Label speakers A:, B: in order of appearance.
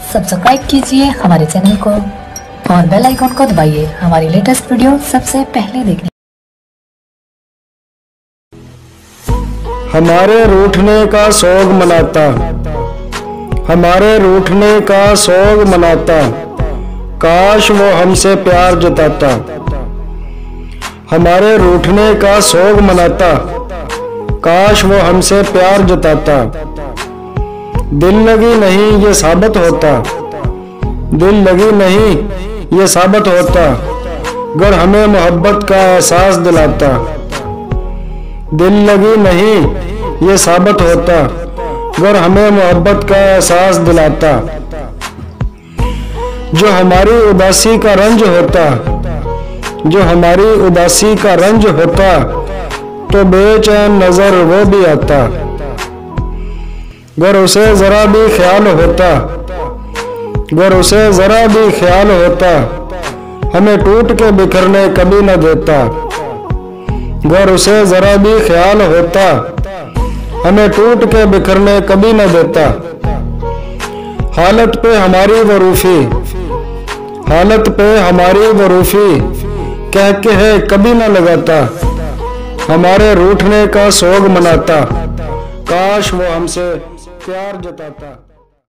A: Subscribe कीजिए हमारे channel को और बेल आइकन को दबाइए हमारी लेटेस्ट वीडियो सबसे पहले देखने।
B: हमारे रूठने का सोग मनाता, हमारे रूठने का सोग मनाता, काश वो हमसे प्यार जताता। हमारे रूठने का सोग मनाता, काश वो हमसे प्यार जताता। दिल लगी नहीं ये साबित होता, दिल लगी नहीं ये साबित होता, गर हमें मोहब्बत का एहसास दिलाता। दिल लगी नहीं ये साबित होता, गर हमें मोहब्बत का एहसास दिलाता। जो हमारी उदासी का रंज होता, जो हमारी उदासी का रंज होता, तो बेचैन नजर वो भी आता। गर उसे जरा भी ख्याल होता, गर उसे जरा भी ख्याल होता, हमें टूट के बिखरने कभी न देता। गर उसे जरा भी ख्याल होता, हमें टूट के बिखरने कभी न देता। हालत पे हमारी वो रूफी, हालत पे हमारी वो रूफी, कह के है कभी न लगाता। हमारे रूठने का सोग मनाता, काश वो हमसे प्यार जताता।